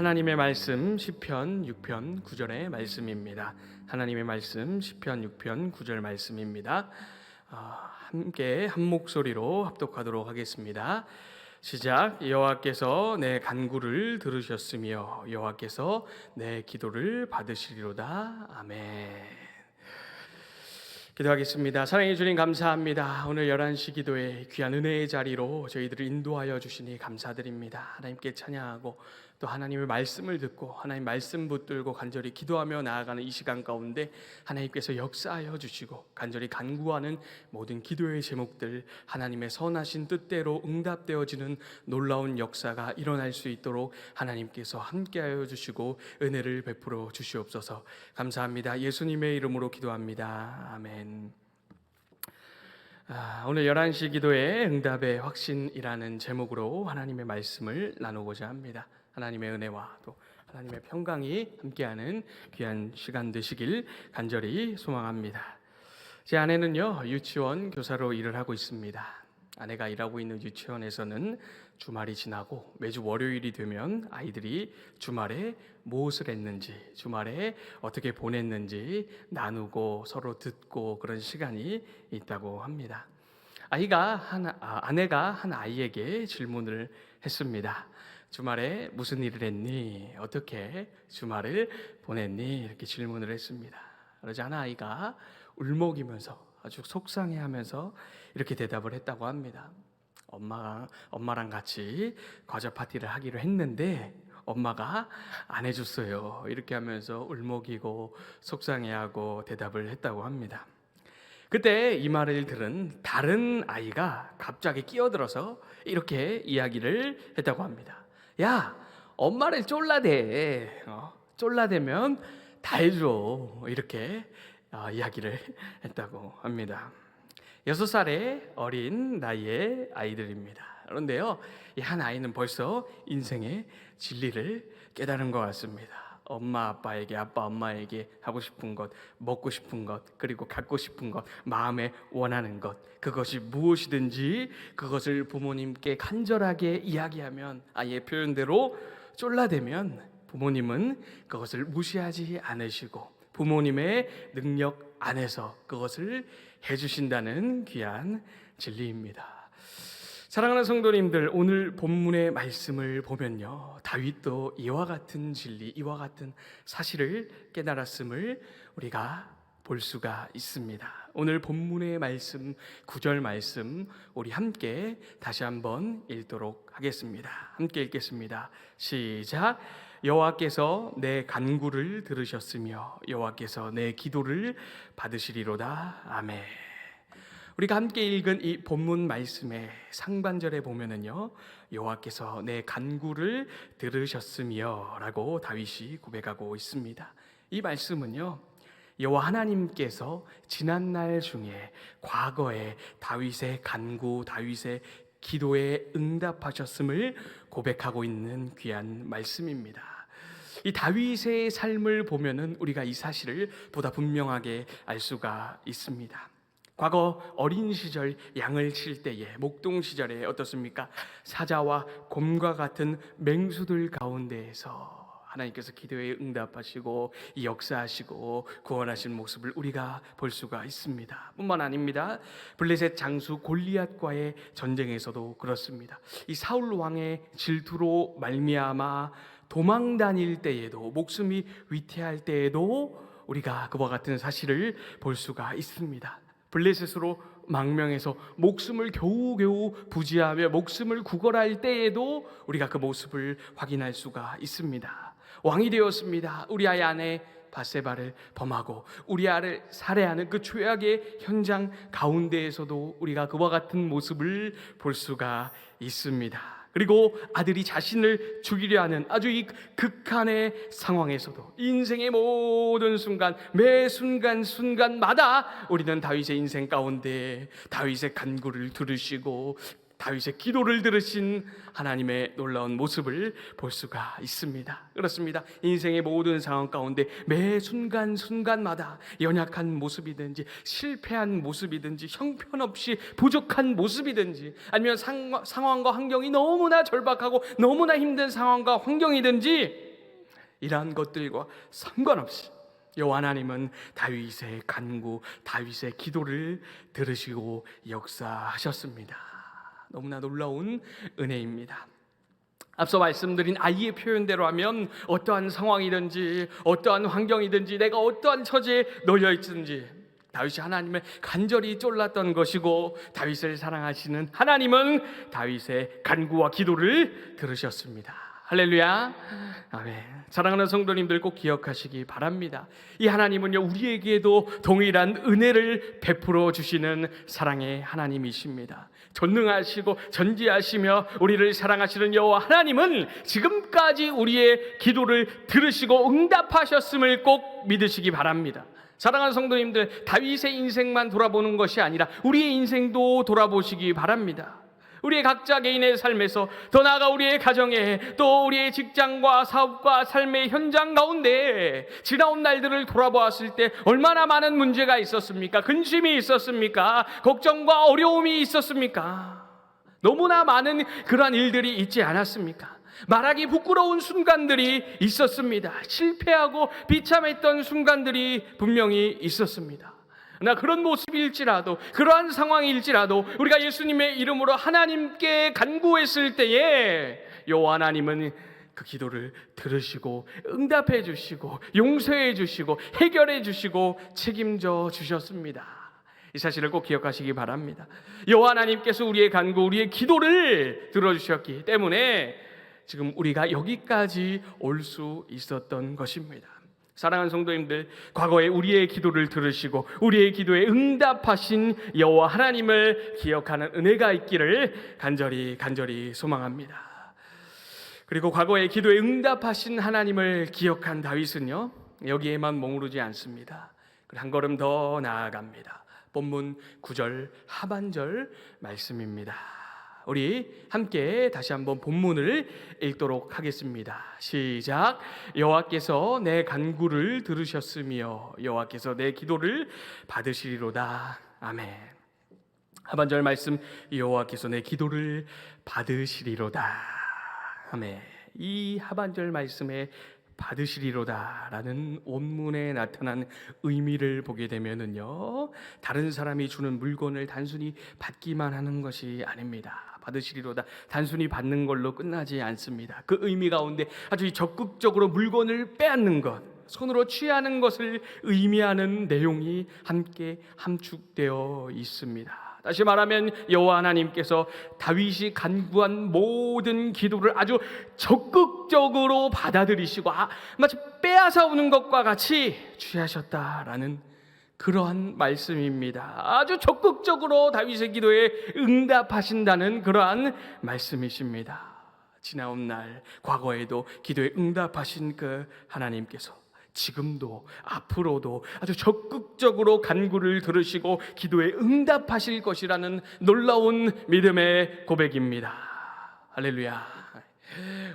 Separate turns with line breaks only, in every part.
하나님의 말씀 시편 6편 9절의 말씀입니다. 하나님의 말씀 시편 6편 9절 말씀입니다. 함께 한 목소리로 합독하도록 하겠습니다. 시작. 여호와께서 내 간구를 들으셨으며 여호와께서 내 기도를 받으시리로다. 아멘. 기도하겠습니다. 사랑해 주님 감사합니다. 오늘 11시 기도에 귀한 은혜의 자리로 저희들을 인도하여 주시니 감사드립니다. 하나님께 찬양하고 또 하나님의 말씀을 듣고 하나님 말씀 붙들고 간절히 기도하며 나아가는 이 시간 가운데 하나님께서 역사하여 주시고 간절히 간구하는 모든 기도의 제목들 하나님의 선하신 뜻대로 응답되어지는 놀라운 역사가 일어날 수 있도록 하나님께서 함께하여 주시고 은혜를 베풀어 주시옵소서. 감사합니다. 예수님의 이름으로 기도합니다. 아멘. 오늘 11시 기도의 응답의 확신이라는 제목으로 하나님의 말씀을 나누고자 합니다. 하나님의 은혜와 또 하나님의 평강이 함께하는 귀한 시간 되시길 간절히 소망합니다. 제 아내는요, 유치원 교사로 일을 하고 있습니다. 아내가 일하고 있는 유치원에서는 주말이 지나고 매주 월요일이 되면 아이들이 주말에 무엇을 했는지, 주말에 어떻게 보냈는지 나누고 서로 듣고 그런 시간이 있다고 합니다. 아내가 한 아이에게 질문을 했습니다. 주말에 무슨 일을 했니? 어떻게 주말을 보냈니? 이렇게 질문을 했습니다. 그러자 한 아이가 울먹이면서 아주 속상해하면서 이렇게 대답을 했다고 합니다. 엄마랑 같이 과자 파티를 하기로 했는데 엄마가 안 해줬어요. 이렇게 하면서 울먹이고 속상해하고 대답을 했다고 합니다. 그때 이 말을 들은 다른 아이가 갑자기 끼어들어서 이렇게 이야기를 했다고 합니다. 야, 엄마를 쫄라대. 쫄라대면 다 해줘. 이렇게 이야기를 했다고 합니다. 6살의 어린 나이의 아이들입니다. 그런데요, 이 한 아이는 벌써 인생의 진리를 깨달은 것 같습니다. 엄마 아빠에게, 아빠 엄마에게 하고 싶은 것, 먹고 싶은 것, 그리고 갖고 싶은 것, 마음에 원하는 것, 그것이 무엇이든지 그것을 부모님께 간절하게 이야기하면, 아예 표현대로 쫄라대면 부모님은 그것을 무시하지 않으시고 부모님의 능력 안에서 그것을 해주신다는 귀한 진리입니다. 사랑하는 성도님들, 오늘 본문의 말씀을 보면요, 다윗도 이와 같은 진리, 이와 같은 사실을 깨달았음을 우리가 볼 수가 있습니다. 오늘 본문의 말씀, 9절 말씀 우리 함께 다시 한번 읽도록 하겠습니다. 함께 읽겠습니다. 시작. 여호와께서 내 간구를 들으셨으며 여호와께서 내 기도를 받으시리로다. 아멘. 우리가 함께 읽은 이 본문 말씀의 상반절에 보면은요, 여호와께서 내 간구를 들으셨으며 라고 다윗이 고백하고 있습니다. 이 말씀은요, 여호와 하나님께서 지난날 중에 과거에 다윗의 간구, 다윗의 기도에 응답하셨음을 고백하고 있는 귀한 말씀입니다. 이 다윗의 삶을 보면은 우리가 이 사실을 보다 분명하게 알 수가 있습니다. 과거 어린 시절 양을 칠 때에, 목동 시절에 어떻습니까? 사자와 곰과 같은 맹수들 가운데에서 하나님께서 기도에 응답하시고 역사하시고 구원하신 모습을 우리가 볼 수가 있습니다. 뿐만 아닙니다. 블레셋 장수 골리앗과의 전쟁에서도 그렇습니다. 이 사울 왕의 질투로 말미암아 도망 다닐 때에도, 목숨이 위태할 때에도 우리가 그와 같은 사실을 볼 수가 있습니다. 블레셋으로 망명해서 목숨을 겨우겨우 부지하며 목숨을 구걸할 때에도 우리가 그 모습을 확인할 수가 있습니다. 왕이 되었습니다. 우리아의 아내 밧세바를 범하고 우리아를 살해하는 그 죄악의 현장 가운데에서도 우리가 그와 같은 모습을 볼 수가 있습니다. 그리고 아들이 자신을 죽이려 하는 아주 이 극한의 상황에서도 인생의 모든 순간, 매 순간마다 우리는 다윗의 인생 가운데 다윗의 간구를 들으시고 다윗의 기도를 들으신 하나님의 놀라운 모습을 볼 수가 있습니다. 그렇습니다. 인생의 모든 상황 가운데 매 순간마다 연약한 모습이든지 실패한 모습이든지 형편없이 부족한 모습이든지 아니면 상황과 환경이 너무나 절박하고 너무나 힘든 상황과 환경이든지 이러한 것들과 상관없이 여호와 하나님은 다윗의 간구, 다윗의 기도를 들으시고 역사하셨습니다. 너무나 놀라운 은혜입니다. 앞서 말씀드린 아이의 표현대로 하면 어떠한 상황이든지 어떠한 환경이든지 내가 어떠한 처지에 놓여 있든지 다윗이 하나님을 간절히 쫄랐던 것이고, 다윗을 사랑하시는 하나님은 다윗의 간구와 기도를 들으셨습니다. 할렐루야. 아멘. 사랑하는 성도님들 꼭 기억하시기 바랍니다. 이 하나님은요, 우리에게도 동일한 은혜를 베풀어 주시는 사랑의 하나님이십니다. 전능하시고 전지하시며 우리를 사랑하시는 여호와 하나님은 지금까지 우리의 기도를 들으시고 응답하셨음을 꼭 믿으시기 바랍니다. 사랑하는 성도님들, 다윗의 인생만 돌아보는 것이 아니라 우리의 인생도 돌아보시기 바랍니다. 우리의 각자 개인의 삶에서, 더 나아가 우리의 가정에, 또 우리의 직장과 사업과 삶의 현장 가운데 지나온 날들을 돌아보았을 때 얼마나 많은 문제가 있었습니까? 근심이 있었습니까? 걱정과 어려움이 있었습니까? 너무나 많은 그러한 일들이 있지 않았습니까? 말하기 부끄러운 순간들이 있었습니다. 실패하고 비참했던 순간들이 분명히 있었습니다. 나 그런 모습일지라도, 그러한 상황일지라도 우리가 예수님의 이름으로 하나님께 간구했을 때에 여호와 하나님은 그 기도를 들으시고 응답해 주시고 용서해 주시고 해결해 주시고 책임져 주셨습니다. 이 사실을 꼭 기억하시기 바랍니다. 여호와 하나님께서 우리의 간구, 우리의 기도를 들어주셨기 때문에 지금 우리가 여기까지 올 수 있었던 것입니다. 사랑하는 성도님들, 과거에 우리의 기도를 들으시고 우리의 기도에 응답하신 여호와 하나님을 기억하는 은혜가 있기를 간절히 소망합니다. 그리고 과거에 기도에 응답하신 하나님을 기억한 다윗은요, 여기에만 머무르지 않습니다. 한 걸음 더 나아갑니다. 본문 9절 하반절 말씀입니다. 우리 함께 다시 한번 본문을 읽도록 하겠습니다. 시작. 여호와께서 내 간구를 들으셨으며 여호와께서 내 기도를 받으시리로다. 아멘. 하반절 말씀, 여호와께서 내 기도를 받으시리로다. 아멘. 이 하반절 말씀에 받으시리로다라는 원문에 나타난 의미를 보게 되면은요, 다른 사람이 주는 물건을 단순히 받기만 하는 것이 아닙니다. 받으시리로다, 단순히 받는 걸로 끝나지 않습니다. 그 의미 가운데 아주 적극적으로 물건을 빼앗는 것, 손으로 취하는 것을 의미하는 내용이 함께 함축되어 있습니다. 다시 말하면 여호와 하나님께서 다윗이 간구한 모든 기도를 아주 적극적으로 받아들이시고 마치 빼앗아 오는 것과 같이 취하셨다라는 그러한 말씀입니다. 아주 적극적으로 다윗의 기도에 응답하신다는 그러한 말씀이십니다. 지나온 날, 과거에도 기도에 응답하신 그 하나님께서 지금도 앞으로도 아주 적극적으로 간구를 들으시고 기도에 응답하실 것이라는 놀라운 믿음의 고백입니다. 할렐루야.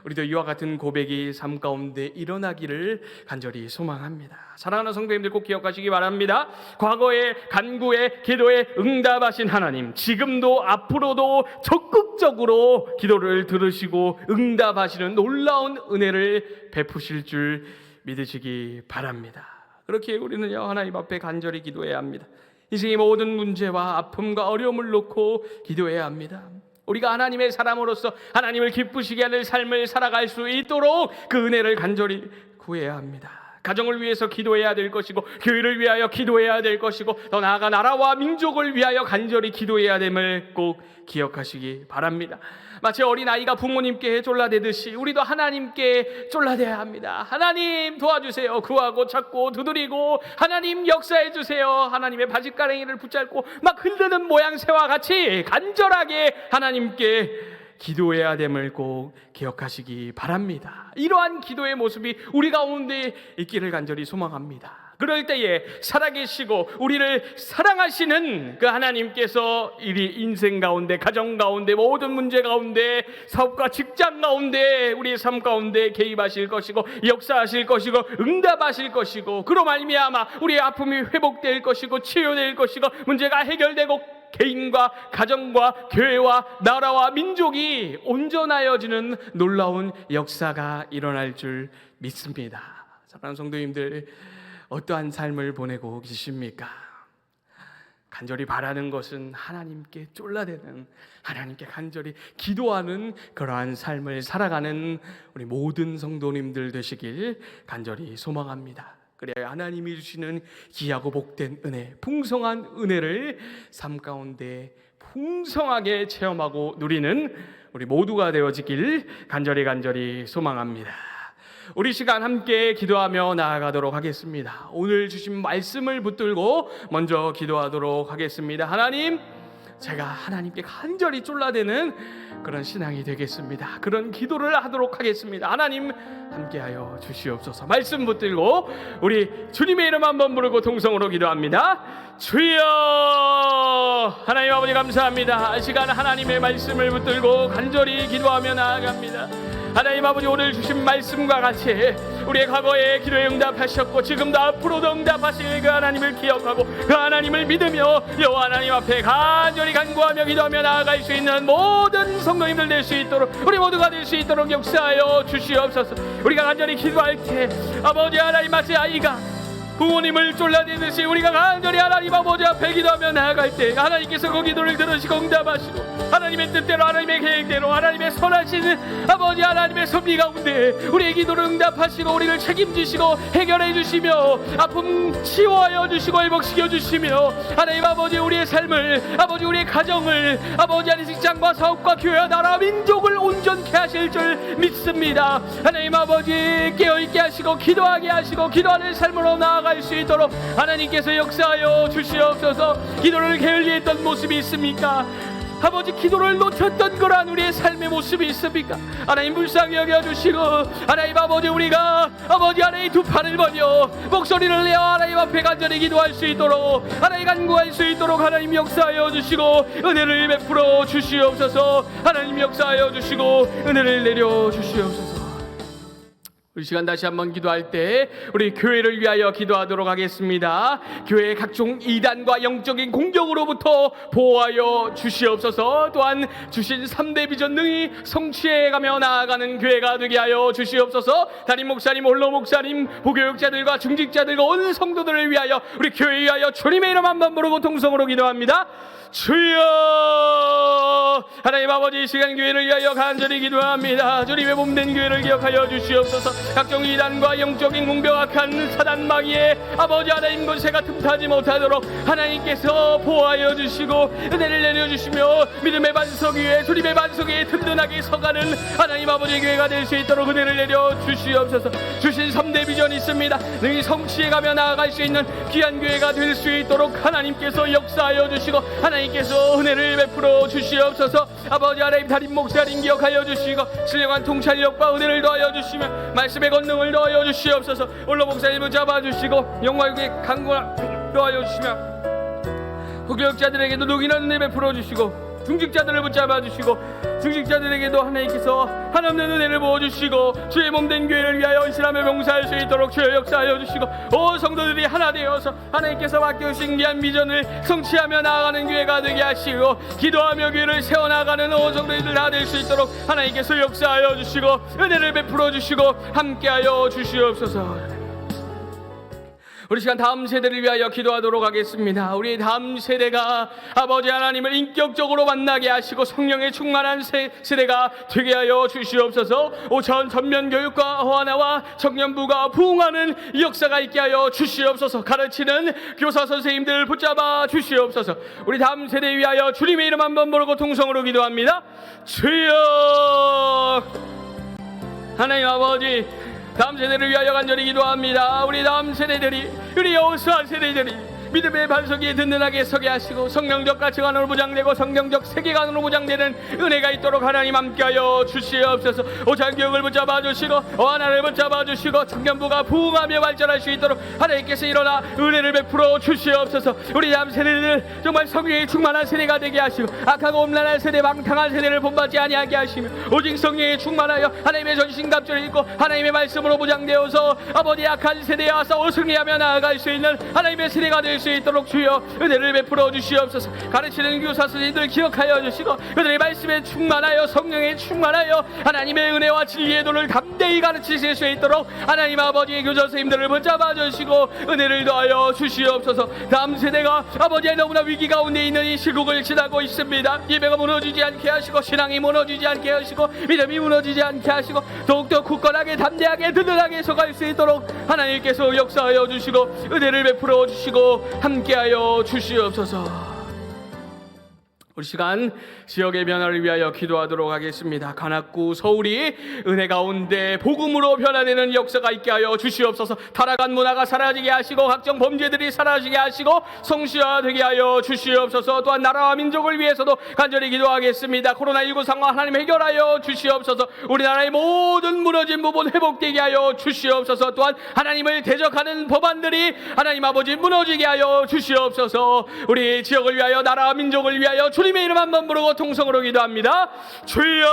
우리도 이와 같은 고백이 삶 가운데 일어나기를 간절히 소망합니다. 사랑하는 성도님들 꼭 기억하시기 바랍니다. 과거의 간구에 기도에 응답하신 하나님, 지금도 앞으로도 적극적으로 기도를 들으시고 응답하시는 놀라운 은혜를 베푸실 줄 믿으시기 바랍니다. 그렇게 우리는요, 하나님 앞에 간절히 기도해야 합니다. 인생의 모든 문제와 아픔과 어려움을 놓고 기도해야 합니다. 우리가 하나님의 사람으로서 하나님을 기쁘시게 하는 삶을 살아갈 수 있도록 그 은혜를 간절히 구해야 합니다. 가정을 위해서 기도해야 될 것이고, 교회를 위하여 기도해야 될 것이고, 더 나아가 나라와 민족을 위하여 간절히 기도해야 됨을 꼭 기억하시기 바랍니다. 마치 어린아이가 부모님께 쫄라대듯이 우리도 하나님께 쫄라대야 합니다. 하나님 도와주세요. 구하고 찾고 두드리고 하나님 역사해 주세요. 하나님의 바짓가랭이를 붙잡고 막 흔드는 모양새와 같이 간절하게 하나님께 기도해야 됨을 꼭 기억하시기 바랍니다. 이러한 기도의 모습이 우리 가운데 있기를 간절히 소망합니다. 그럴 때에 살아계시고 우리를 사랑하시는 그 하나님께서 이 인생 가운데, 가정 가운데, 모든 문제 가운데, 사업과 직장 가운데, 우리의 삶 가운데 개입하실 것이고 역사하실 것이고 응답하실 것이고, 그로 말미암아 우리의 아픔이 회복될 것이고 치유될 것이고 문제가 해결되고 개인과 가정과 교회와 나라와 민족이 온전하여지는 놀라운 역사가 일어날 줄 믿습니다. 사랑하는 성도님들, 어떠한 삶을 보내고 계십니까? 간절히 바라는 것은 하나님께 쫄라대는, 하나님께 간절히 기도하는 그러한 삶을 살아가는 우리 모든 성도님들 되시길 간절히 소망합니다. 그래야 하나님이 주시는 귀하고 복된 은혜, 풍성한 은혜를 삶 가운데 풍성하게 체험하고 누리는 우리 모두가 되어지길 간절히 소망합니다. 우리 시간 함께 기도하며 나아가도록 하겠습니다. 오늘 주신 말씀을 붙들고 먼저 기도하도록 하겠습니다. 하나님, 제가 하나님께 간절히 쫄라대는 그런 신앙이 되겠습니다. 그런 기도를 하도록 하겠습니다. 하나님 함께하여 주시옵소서. 말씀 붙들고 우리 주님의 이름 한번 부르고 동성으로 기도합니다. 주여! 하나님 아버지 감사합니다. 이 시간 하나님의 말씀을 붙들고 간절히 기도하며 나아갑니다. 하나님 아버지, 오늘 주신 말씀과 같이 우리의 과거에 기도에 응답하셨고 지금도 앞으로도 응답하실 그 하나님을 기억하고 그 하나님을 믿으며 여호와 하나님 앞에 간절히 간구하며 기도하며 나아갈 수 있는 모든 성도님들 될 수 있도록, 우리 모두가 될 수 있도록 역사하여 주시옵소서. 우리가 간절히 기도할 때 아버지 하나님, 마치 아이가 부모님을 쫄라대듯이 우리가 간절히 하나님 아버지 앞에 기도하며 나아갈 때 하나님께서 그 기도를 들으시고 응답하시고 하나님의 뜻대로, 하나님의 계획대로, 하나님의 선하신 아버지 하나님의 섭리 가운데 우리의 기도를 응답하시고 우리를 책임지시고 해결해 주시며 아픔 치유하여 주시고 회복시켜 주시며 하나님 아버지, 우리의 삶을, 아버지 우리의 가정을, 아버지 하나님 직장과 사업과 교회와 나라 민족을 온전케 하실 줄 믿습니다. 하나님 아버지, 깨어있게 하시고 기도하게 하시고 기도하는 삶으로 나아갈 수 있도록 하나님께서 역사하여 주시옵소서. 기도를 게을리했던 모습이 있습니까? 아버지, 기도를 놓쳤던 그러한 우리의 삶의 모습이 있습니까? 하나님 불쌍히 여겨주시고 하나님 아버지, 우리가 아버지 하나님 두 팔을 벌려 목소리를 내어 하나님 앞에 간절히 기도할 수 있도록, 하나님 간구할 수 있도록 하나님 역사하여 주시고 은혜를 베풀어 주시옵소서. 하나님 역사하여 주시고 은혜를 내려 주시옵소서. 우리 시간 다시 한번 기도할 때 우리 교회를 위하여 기도하도록 하겠습니다. 교회의 각종 이단과 영적인 공격으로부터 보호하여 주시옵소서. 또한 주신 3대 비전 능히 성취해가며 나아가는 교회가 되게 하여 주시옵소서. 담임 목사님, 홀로 목사님, 부교육자들과 중직자들과 온 성도들을 위하여, 우리 교회에 위하여 주님의 이름 한번 부르고 통성으로 기도합니다. 주여! 하나님 아버지, 이 시간 교회를 위하여 간절히 기도합니다. 주님의 몸된 교회를 기억하여 주시옵소서. 각종 이단과 영적인 공격, 악한 사단 마귀의 아버지 하나님 권세가 틈타지 못하도록 하나님께서 보호하여 주시고 은혜를 내려주시며 믿음의 반석 위에, 주님의 반석 위에 든든하게 서가는 하나님 아버지 교회가 될 수 있도록 은혜를 내려 주시옵소서. 주신 3대 비전이 있습니다. 능히 성취해가며 나아갈 수 있는 귀한 교회가 될 수 있도록 하나님께서 역사하여 주시고 하나님께서 은혜를 베풀어 주시옵소서. 아버지 하나님, 담임 목사님 기억하여 주시고 신령한 통찰력과 은혜를 더하여 주시며 말씀의 권능을 더하여 주시옵소서. 홀로 목사님을 잡아주시고 영광의 강구를 더하여 주시며 부교육자들에게도 누기는 은혜 베풀어 주시고 중직자들을 붙잡아 주시고 중직자들에게도 하나님께서 한없는 은혜를 부어주시고 주의 몸된 교회를 위하여 이스라엘 봉사할 수 있도록 주여 역사하여 주시고 온 성도들이 하나 되어서 하나님께서 맡겨주신 귀한 비전을 성취하며 나아가는 교회가 되게 하시고 기도하며 교회를 세워나가는 온 성도들 다 될 수 있도록 하나님께서 역사하여 주시고 은혜를 베풀어 주시고 함께하여 주시옵소서. 우리 시간 다음 세대를 위하여 기도하도록 하겠습니다. 우리 다음 세대가 아버지 하나님을 인격적으로 만나게 하시고 성령의 충만한 세대가 되게 하여 주시옵소서. 오천 전면 교육과 허하나와 청년부가 부흥하는 역사가 있게 하여 주시옵소서. 가르치는 교사 선생님들 붙잡아 주시옵소서. 우리 다음 세대를 위하여 주님의 이름 한번 부르고 통성으로 기도합니다. 주여! 하나님 아버지, 다음 세대를 위하여 간절히 기도합니다. 우리 다음 세대들이, 우리 여호수아 세대들이 믿음의 반석이 든든하게 서게 하시고 성경적 가치관으로 무장되고 성경적 세계관으로 무장되는 은혜가 있도록 하나님 함께하여 주시옵소서. 오찬교육을 붙잡아 주시고 어하나를 붙잡아 주시고 청년부가 부흥하며 발전할 수 있도록 하나님께서 일어나 은혜를 베풀어 주시옵소서. 우리 다음 세대들 정말 성령의 충만한 세대가 되게 하시고 악하고 음란한 세대, 망탕한 세대를 본받지 아니하게 하시며 오직 성령에 충만하여 하나님의 전신갑주를 입고 하나님의 말씀으로 무장되어서 아버지 악한 세대에 싸워 승리하며 나아갈 수 있는 하나님의 세대가 될 수 있도록 주여 은혜를 베풀어 주시옵소서. 가르치는 교사 선생님들 기억하여 주시고 그들의 말씀에 충만하여 성령에 충만하여 하나님의 은혜와 진리의 도를 담대히 가르치실 수 있도록 하나님 아버지의 교사 선생님들을 붙잡아 주시고 은혜를 더하여 주시옵소서. 다음 세대가 아버지의 너무나 위기 가운데 있는 이 시국을 지나고 있습니다. 예배가 무너지지 않게 하시고 신앙이 무너지지 않게 하시고 믿음이 무너지지 않게 하시고 더욱더 굳건하게 담대하게 든든하게 서갈 수 있도록 하나님께서 역사하여 주시고 은혜를 베풀어 주시고 함께하여 주시옵소서. 우리 시간 지역의 변화를 위하여 기도하도록 하겠습니다. 관악구 서울이 은혜 가운데 복음으로 변화되는 역사가 있게 하여 주시옵소서. 타락한 문화가 사라지게 하시고 각종 범죄들이 사라지게 하시고 성시화되게 하여 주시옵소서. 또한 나라와 민족을 위해서도 간절히 기도하겠습니다. 코로나19 상황 하나님 해결하여 주시옵소서. 우리나라의 모든 무너진 부분 회복되게 하여 주시옵소서. 또한 하나님을 대적하는 법안들이 하나님 아버지 무너지게 하여 주시옵소서. 우리 지역을 위하여 나라와 민족을 위하여 주님의 이름 한번 부르고 통성으로 기도합니다. 주여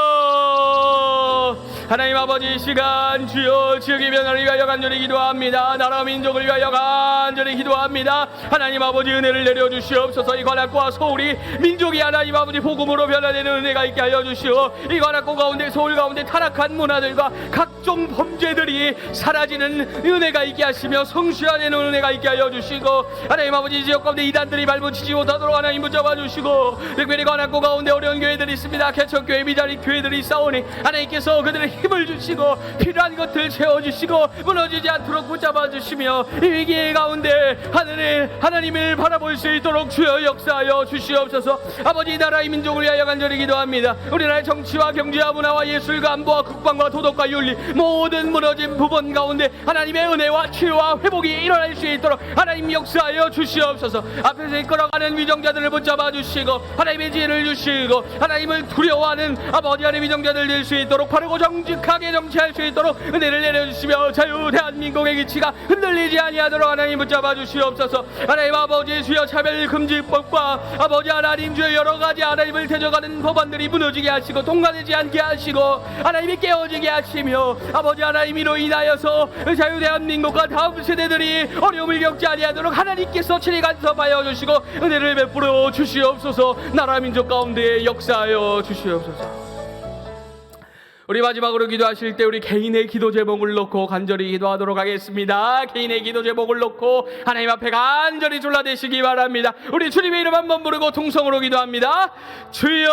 하나님 아버지 시간 주여 지역의 변화를 위하여 간절히 기도합니다. 나라 민족을 위하여 간절히 기도합니다. 하나님 아버지 은혜를 내려주시옵소서. 이 관악구와 서울이 민족이 하나님 아버지 복음으로 변화되는 은혜가 있게 하여 주시오. 이 관악구 가운데 서울 가운데 타락한 문화들과 각종 범죄들이 사라지는 은혜가 있게 하시며 성취하는 은혜가 있게 하여 주시고 하나님 아버지 지역 가운데 이단들이 발붙이지 못하도록 하나님 붙잡아 주시고 특별히 관악구 가운데 어려운 교회들이 있습니다. 개척교회 미자리 교회들이 있사오니 하나님께서 그들의 힘을 주시고 필요한 것들 채워주시고 무너지지 않도록 붙잡아 주시며 이 위기 가운데 하나님을 바라볼 수 있도록 주여 역사하여 주시옵소서. 아버지 나라의 민족을 위하여 간절히 기도합니다. 우리나라의 정치와 경제와 문화와 예술과 안보와 국방과 도덕과 윤리 모든 무너진 부분 가운데 하나님의 은혜와 치유와 회복이 일어날 수 있도록 하나님 역사하여 주시옵소서. 앞에서 이끌어가는 위정자들을 붙잡아 주시고 하나님의 지혜를 주시고 하나님을 두려워하는 아버지 하나님의 위정자들 될 수 있도록 바르고 정직하게 정치할 수 있도록 은혜를 내려주시며 자유 대한민국의 기치가 흔들리지 아니하도록 하나님 붙잡아 주시옵소서. 하나님 아버지 주여 차별금지법과 아버지 하나님 주여 여러가지 하나님을 대적하는 법안들이 무너지게 하시고 통과되지 않게 하시고 하나님이 깨어지게 하시며 아버지 하나님으로 인하여서 자유 대한민국과 다음 세대들이 어려움을 겪지 아니하도록 하나님께서 친히 간섭하여 주시고 은혜를 베풀어 주시옵소서. 나라 민족 가운데 역사하여 주시옵소서. 우리 마지막으로 기도하실 때 우리 개인의 기도 제목을 놓고 간절히 기도하도록 하겠습니다. 개인의 기도 제목을 놓고 하나님 앞에 간절히 졸라대시기 바랍니다. 우리 주님의 이름 한번 부르고 통성으로 기도합니다. 주여